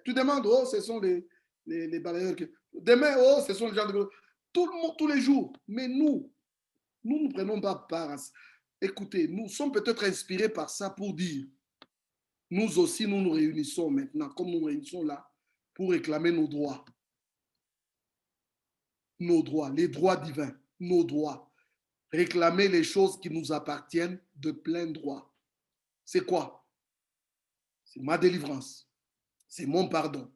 tu demandes, oh, ce sont les balayeurs. Demain, oh, ce sont les gens de... Tout le monde, tous les jours. Mais nous ne prenons pas part. Écoutez, nous sommes peut-être inspirés par ça pour dire, nous aussi, nous nous réunissons maintenant, comme nous nous réunissons là, pour réclamer nos droits. Nos droits, les droits divins, nos droits. Réclamer les choses qui nous appartiennent de plein droit. C'est quoi? C'est ma délivrance. C'est mon pardon.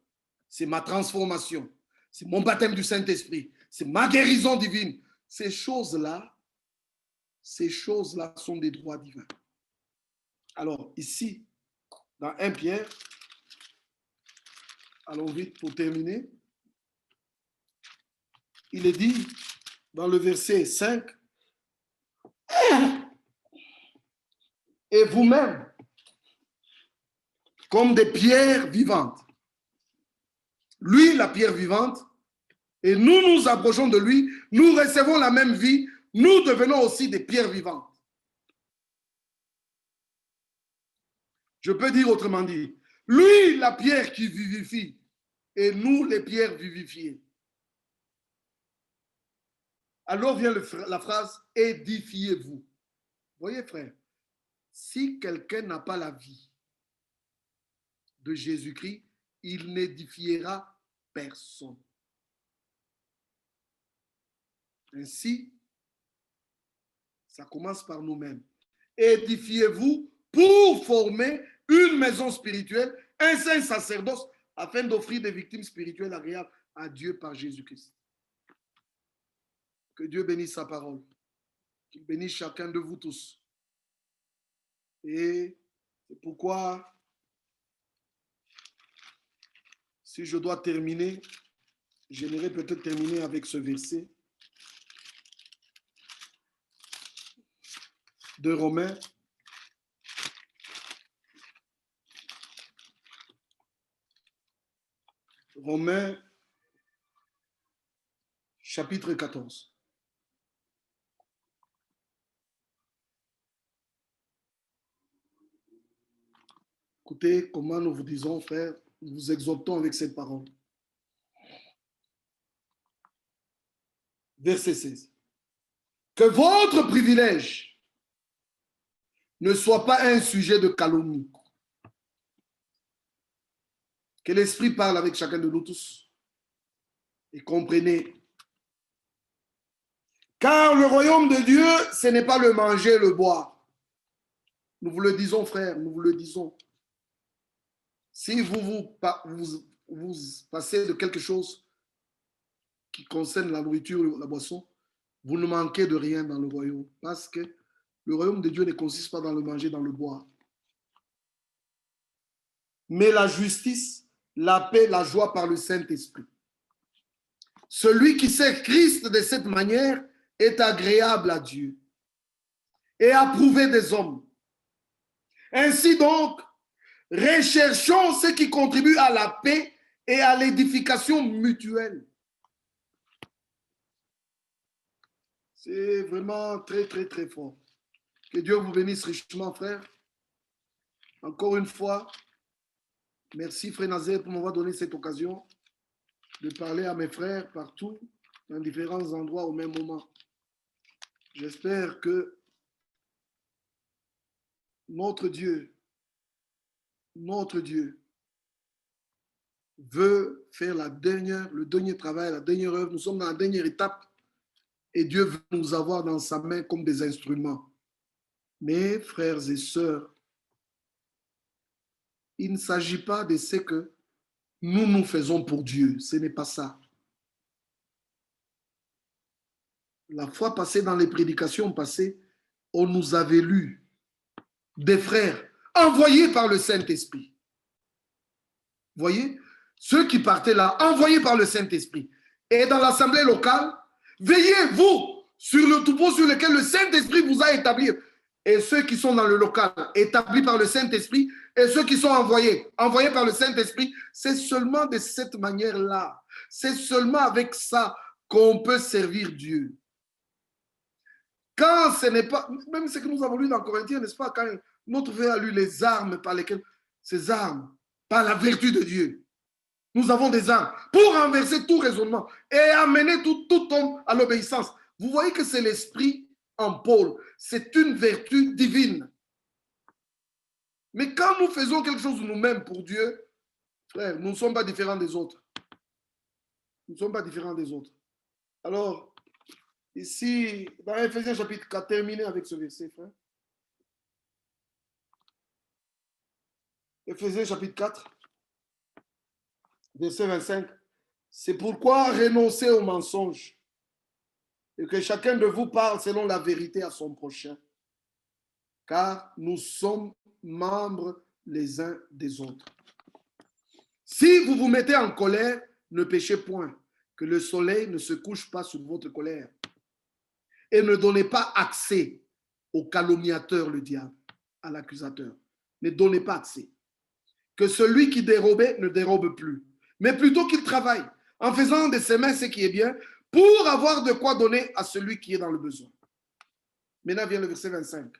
C'est ma transformation. C'est mon baptême du Saint-Esprit. C'est ma guérison divine. Ces choses-là sont des droits divins. Alors, ici, dans 1 Pierre, allons vite pour terminer, il est dit dans le verset 5, et vous-même, comme des pierres vivantes. Lui, la pierre vivante, et nous nous approchons de lui, nous recevons la même vie, nous devenons aussi des pierres vivantes. Je peux dire autrement dit, lui, la pierre qui vivifie, et nous, les pierres vivifiées. Alors vient la phrase « édifiez-vous ». Voyez, frère, si quelqu'un n'a pas la vie de Jésus-Christ, il n'édifiera personne. Ainsi, ça commence par nous-mêmes. Édifiez-vous pour former une maison spirituelle, un saint sacerdoce, afin d'offrir des victimes spirituelles agréables à Dieu par Jésus-Christ. Que Dieu bénisse sa parole. Qu'il bénisse chacun de vous tous. Et c'est pourquoi, si je dois terminer, j'aimerais peut-être terminer avec ce verset de Romains, Romains, chapitre 14. Écoutez comment nous vous disons, frères, nous vous exhortons avec cette parole. Verset 16. Que votre privilège ne soit pas un sujet de calomnie. Que l'Esprit parle avec chacun de nous tous. Et comprenez. Car le royaume de Dieu, ce n'est pas le manger et le boire. Nous vous le disons, frères, nous vous le disons. Si vous passez de quelque chose qui concerne la nourriture ou la boisson, vous ne manquez de rien dans le royaume. Parce que le royaume de Dieu ne consiste pas dans le manger, dans le boire. Mais la justice, la paix, la joie par le Saint-Esprit. Celui qui sait Christ de cette manière est agréable à Dieu et approuvé des hommes. Ainsi donc, recherchons ce qui contribue à la paix et à l'édification mutuelle. C'est vraiment très, très, très fort. Que Dieu vous bénisse richement, frère. Encore une fois, merci, frère Nazaire, pour m'avoir donné cette occasion de parler à mes frères partout, dans différents endroits au même moment. J'espère que notre Dieu veut faire le dernier travail, la dernière œuvre. Nous sommes dans la dernière étape et Dieu veut nous avoir dans sa main comme des instruments. Mais, frères et sœurs, il ne s'agit pas de ce que nous faisons pour Dieu. Ce n'est pas ça. La fois passée, dans les prédications passées, on nous avait lu des frères envoyés par le Saint-Esprit. Vous voyez, ceux qui partaient là, envoyés par le Saint-Esprit. Et dans l'assemblée locale, veillez-vous sur le troupeau sur lequel le Saint-Esprit vous a établi. Et ceux qui sont dans le local, établis par le Saint-Esprit, et ceux qui sont envoyés par le Saint-Esprit, c'est seulement de cette manière-là. C'est seulement avec ça qu'on peut servir Dieu. Quand ce n'est pas, même ce que nous avons lu dans Corinthiens, n'est-ce pas, quand notre frère a lu les armes par lesquelles, ces armes, par la vertu de Dieu, nous avons des armes pour renverser tout raisonnement et amener tout homme à l'obéissance. Vous voyez que c'est l'esprit en Paul, c'est une vertu divine. Mais quand nous faisons quelque chose nous-mêmes pour Dieu, frère, nous ne sommes pas différents des autres. Nous ne sommes pas différents des autres. Alors, ici, dans Ephésiens chapitre 4, terminez avec ce verset, frère. Ephésiens chapitre 4, verset 25. C'est pourquoi renoncez au mensonge et que chacun de vous parle selon la vérité à son prochain. Car nous sommes membres les uns des autres. Si vous vous mettez en colère, ne péchez point, que le soleil ne se couche pas sur votre colère. Et ne donnez pas accès au calomniateur, le diable, à l'accusateur. Ne donnez pas accès. Que celui qui dérobait ne dérobe plus, mais plutôt qu'il travaille, en faisant de ses mains ce qui est bien, pour avoir de quoi donner à celui qui est dans le besoin. Maintenant vient le verset 25.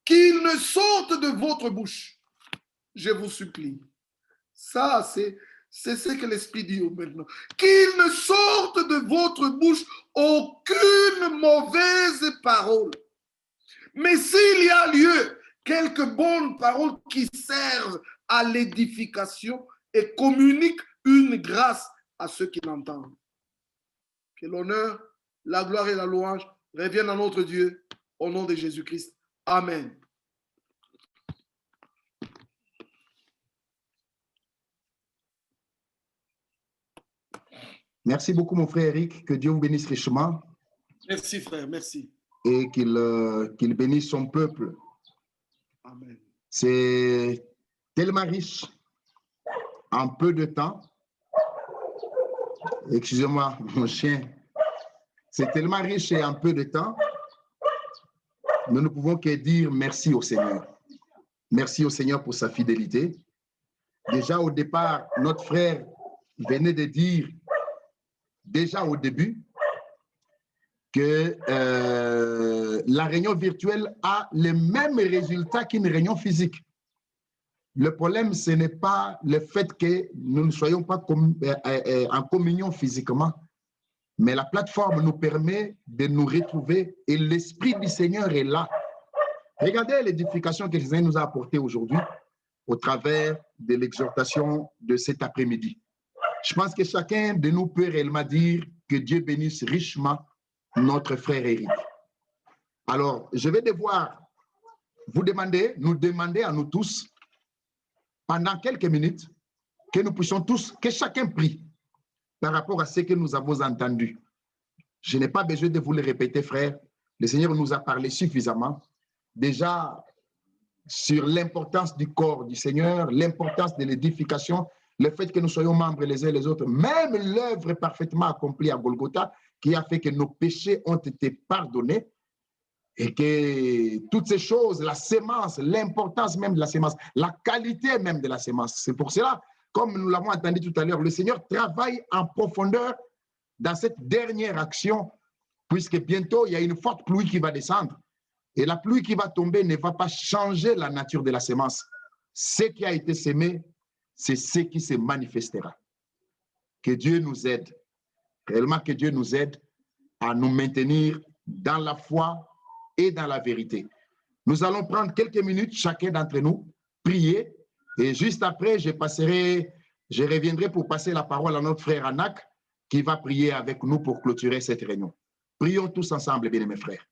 Qu'il ne sorte de votre bouche, je vous supplie. Ça, c'est ce que l'Esprit dit maintenant. Qu'il ne sorte de votre bouche aucune mauvaise parole. Mais s'il y a lieu, quelques bonnes paroles qui servent à l'édification et communiquent une grâce à ceux qui l'entendent. Que l'honneur, la gloire et la louange reviennent à notre Dieu au nom de Jésus-Christ. Amen. Merci beaucoup, mon frère Eric. Que Dieu vous bénisse richement. Merci, frère. Merci. Et qu'il bénisse son peuple. Amen. C'est tellement riche en peu de temps. Excusez-moi, mon chien. C'est tellement riche et en peu de temps. Nous ne pouvons que dire merci au Seigneur. Merci au Seigneur pour sa fidélité. Déjà au départ, notre frère venait de dire déjà au début que la réunion virtuelle a les mêmes résultats qu'une réunion physique. Le problème, ce n'est pas le fait que nous ne soyons pas en communion physiquement, mais la plateforme nous permet de nous retrouver et l'Esprit du Seigneur est là. Regardez l'édification que le Seigneur nous a apportée aujourd'hui au travers de l'exhortation de cet après-midi. Je pense que chacun de nous peut réellement dire que Dieu bénisse richement notre frère Éric. Alors, je vais devoir nous demander à nous tous, pendant quelques minutes, que nous puissions tous, que chacun prie par rapport à ce que nous avons entendu. Je n'ai pas besoin de vous le répéter, frère. Le Seigneur nous a parlé suffisamment. Déjà, sur l'importance du corps du Seigneur, l'importance de l'édification, le fait que nous soyons membres les uns les autres, même l'œuvre parfaitement accomplie à Golgotha, qui a fait que nos péchés ont été pardonnés, et que toutes ces choses, la sémence, l'importance même de la sémence, la qualité même de la sémence, c'est pour cela, comme nous l'avons entendu tout à l'heure, le Seigneur travaille en profondeur dans cette dernière action, puisque bientôt, il y a une forte pluie qui va descendre. Et la pluie qui va tomber ne va pas changer la nature de la sémence. Ce qui a été sémé, c'est ce qui se manifestera. Que Dieu nous aide, réellement que Dieu nous aide à nous maintenir dans la foi et dans la vérité. Nous allons prendre quelques minutes, chacun d'entre nous, prier, et juste après, je reviendrai pour passer la parole à notre frère Anak, qui va prier avec nous pour clôturer cette réunion. Prions tous ensemble, bien-aimés frères.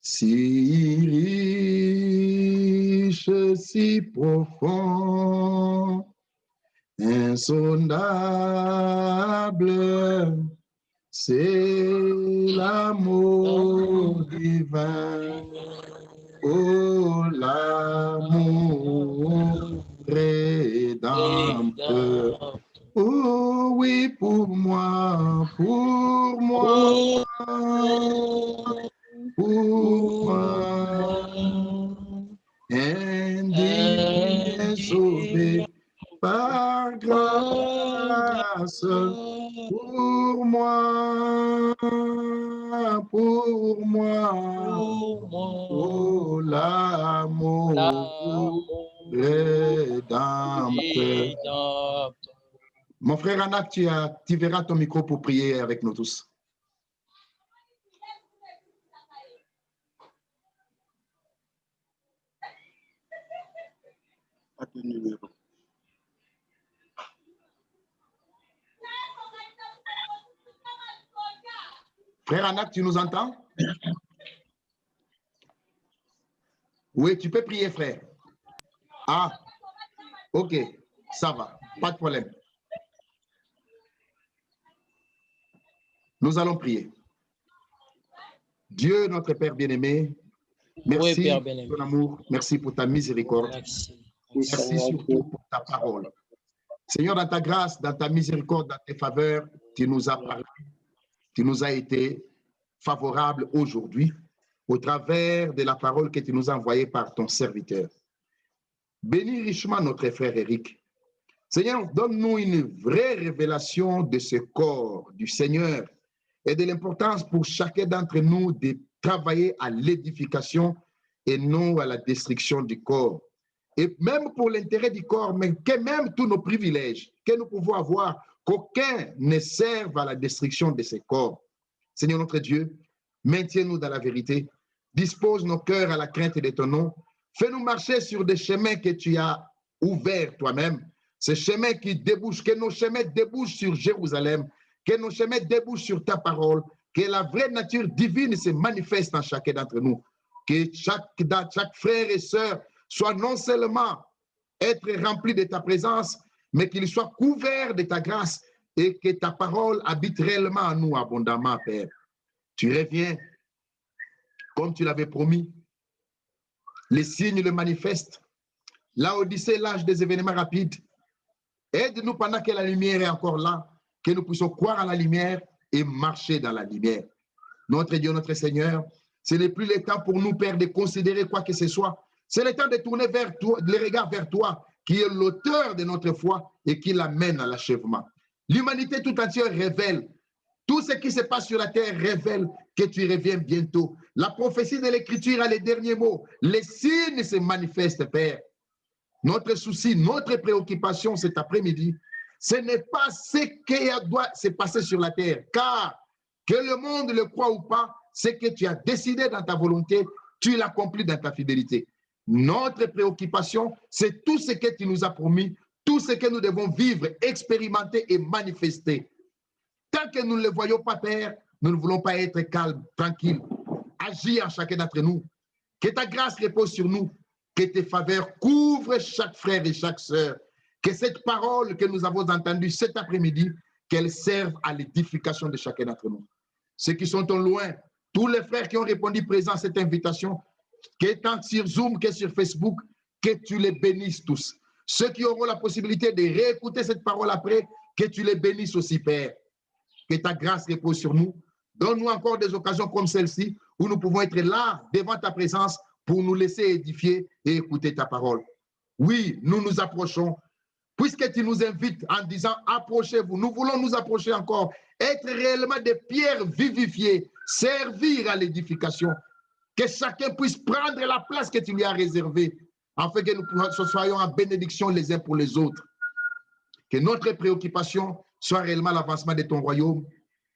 Si riche, si profond, insondable, c'est l'amour divin. Oh, l'amour rédempteur. Oh oui, pour moi, pour moi. Indigné, sauvé par grâce, pour moi, oh l'amour rédempteur. Mon frère Anak, tu verras ton micro pour prier avec nous tous. Frère Anak, tu nous entends? Oui, tu peux prier, frère. Ah, ok, ça va, pas de problème. Nous allons prier. Dieu, notre Père bien-aimé, merci Oui, pour ton amour, merci pour ta miséricorde, merci surtout pour ta parole. Seigneur, dans ta grâce, dans ta miséricorde, dans tes faveurs, tu nous as parlé, tu nous as été favorable aujourd'hui au travers de la parole que tu nous as envoyée par ton serviteur. Bénis richement notre frère Éric. Seigneur, donne-nous une vraie révélation de ce corps du Seigneur et de l'importance pour chacun d'entre nous de travailler à l'édification et non à la destruction du corps. Et même pour l'intérêt du corps, mais que même tous nos privilèges que nous pouvons avoir qu'aucun ne serve à la destruction de ces corps. Seigneur notre Dieu, maintiens-nous dans la vérité, dispose nos cœurs à la crainte de ton nom, fais-nous marcher sur des chemins que tu as ouverts toi-même, ces chemins qui débouchent, que nos chemins débouchent sur Jérusalem, que nos chemins débouchent sur ta parole, que la vraie nature divine se manifeste en chacun d'entre nous, que chaque frère et sœur soit non seulement être rempli de ta présence, mais qu'il soit couvert de ta grâce et que ta parole habite réellement en nous abondamment, Père. Tu reviens comme tu l'avais promis. Les signes le manifestent. L'Odyssée, l'âge des événements rapides. Aide-nous pendant que la lumière est encore là, que nous puissions croire à la lumière et marcher dans la lumière. Notre Dieu, notre Seigneur, ce n'est plus le temps pour nous, Père, de considérer quoi que ce soit. C'est le temps de tourner vers toi, les regards vers toi, qui est l'auteur de notre foi et qui l'amène à l'achèvement. L'humanité tout entière révèle, tout ce qui se passe sur la terre révèle que tu reviens bientôt. La prophétie de l'Écriture a les derniers mots. Les signes se manifestent, Père. Notre souci, notre préoccupation cet après-midi, ce n'est pas ce qui doit se passer sur la terre, car que le monde le croit ou pas, ce que tu as décidé dans ta volonté, tu l'accomplis dans ta fidélité. Notre préoccupation, c'est tout ce que tu nous as promis, tout ce que nous devons vivre, expérimenter et manifester. Tant que nous ne le voyons pas, Père, nous ne voulons pas être calmes, tranquilles. Agis en chacun d'entre nous. Que ta grâce repose sur nous. Que tes faveurs couvrent chaque frère et chaque sœur. Que cette parole que nous avons entendue cet après-midi, qu'elle serve à l'édification de chacun d'entre nous. Ceux qui sont au loin, tous les frères qui ont répondu présents à cette invitation, que tant sur Zoom que sur Facebook, que tu les bénisses tous. Ceux qui auront la possibilité de réécouter cette parole après, que tu les bénisses aussi, Père. Que ta grâce repose sur nous. Donne-nous encore des occasions comme celle-ci où nous pouvons être là devant ta présence pour nous laisser édifier et écouter ta parole. Oui, nous nous approchons. Puisque tu nous invites en disant approchez-vous, nous voulons nous approcher encore, être réellement des pierres vivifiées, servir à l'édification, que chacun puisse prendre la place que tu lui as réservée, afin que nous soyons en bénédiction les uns pour les autres. Que notre préoccupation soit réellement l'avancement de ton royaume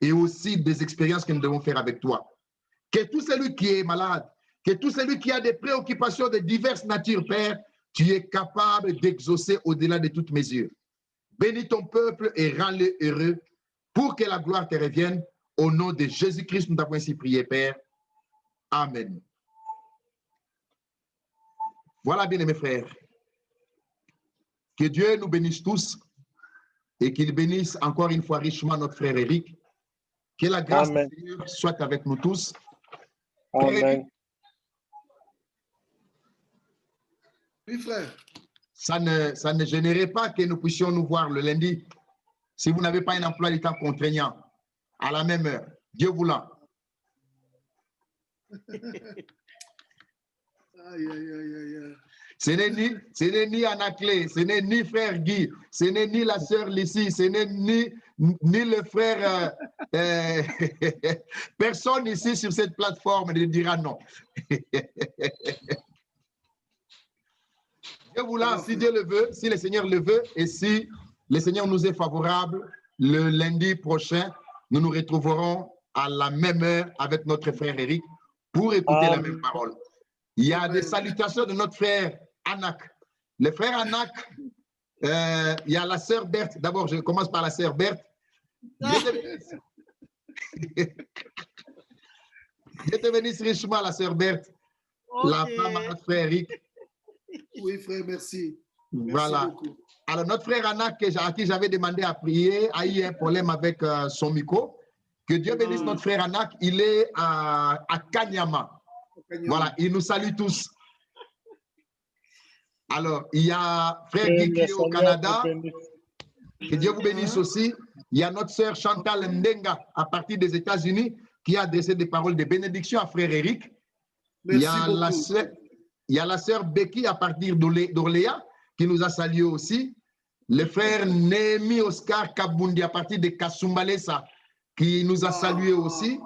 et aussi des expériences que nous devons faire avec toi. Que tout celui qui est malade, que tout celui qui a des préoccupations de diverses natures, Père, tu es capable d'exaucer au-delà de toute mesure. Bénis ton peuple et rends-le heureux pour que la gloire te revienne. Au nom de Jésus-Christ, nous t'avons ainsi prié, Père. Amen. Voilà, bien mes frères. Que Dieu nous bénisse tous et qu'il bénisse encore une fois richement notre frère Éric. Que la grâce du Seigneur soit avec nous tous. Amen. Oui, frère. Ça ne gênerait pas que nous puissions nous voir le lundi si vous n'avez pas un emploi du temps contraignant à la même heure. Dieu voulant. Aïe, aïe, aïe, aïe. Ce n'est ni Anaclé, ce n'est ni frère Guy, ce n'est ni la sœur Lucie, ce n'est ni le frère. Personne ici sur cette plateforme ne dira non. Dieu voulant, si Dieu le veut, si le Seigneur le veut, et si le Seigneur nous est favorable, le lundi prochain, nous nous retrouverons à la même heure avec notre frère Éric pour écouter la même parole. Il y a des salutations de notre frère Anak. Le frère Anak, il y a la sœur Berthe. D'abord, je commence par la sœur Berthe. Dieu te bénisse richement, la sœur Berthe, la femme à notre frère Éric. Oui, frère, merci. Voilà. Merci beaucoup. Alors, notre frère Anak, à qui j'avais demandé à prier, a eu un problème avec son micro. Que Dieu bénisse notre frère Anak. Il est à Kanyama. Voilà, il nous salue tous. Alors, il y a frère Guy qui est au Canada. Que Dieu vous bénisse aussi. Il y a notre sœur Chantal Ndenga à partir des États-Unis qui a adressé des paroles de bénédiction à frère Éric. Il y a la sœur Becky à partir d'Orléans qui nous a salués aussi. Le frère Némi Oscar Kabundi à partir de Kasumbalesa qui nous a salués aussi.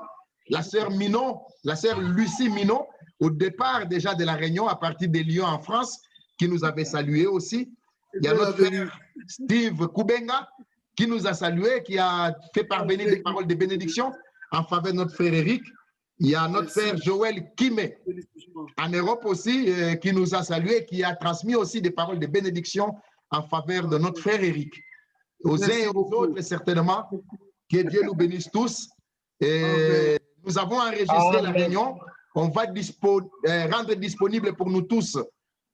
La sœur Minon, la sœur Lucie Minon, au départ déjà de la Réunion à partir de Lyon en France, qui nous avait salués aussi. Il y a notre frère Steve Kubenga qui nous a salués, qui a fait parvenir des paroles de bénédiction en faveur de notre frère Eric. Il y a notre frère Joël Kimé, en Europe aussi, qui nous a salués, qui a transmis aussi des paroles de bénédiction en faveur de notre frère Eric. Aux uns et aux autres, certainement, que Dieu nous bénisse tous. Et nous avons enregistré la réunion. On va rendre disponible pour nous tous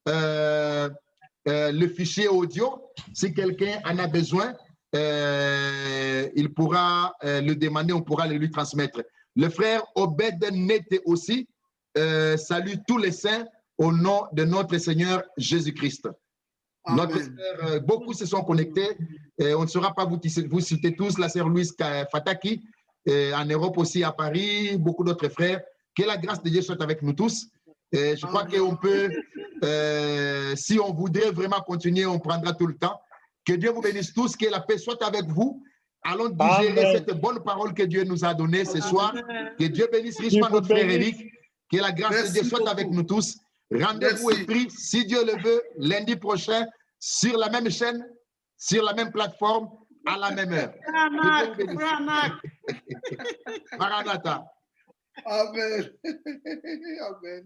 le fichier audio. Si quelqu'un en a besoin, il pourra le demander, on pourra le lui transmettre. Le frère Obed Nete aussi salue tous les saints au nom de notre Seigneur Jésus-Christ. Notre sœur, beaucoup se sont connectés. On ne saura pas vous citer tous. La sœur Louise Fataki, en Europe aussi, à Paris, beaucoup d'autres frères. Que la grâce de Dieu soit avec nous tous. Je crois qu'on peut, si on voudrait vraiment continuer, on prendra tout le temps. Que Dieu vous bénisse tous, que la paix soit avec vous. Allons digérer cette bonne parole que Dieu nous a donnée ce soir. Que Dieu bénisse richement notre frère Eric. Que la grâce de Dieu soit avec nous tous. Rendez-vous est pris, si Dieu le veut, lundi prochain, sur la même chaîne, sur la même plateforme, à la même heure. Maranatha. Amen. Amen.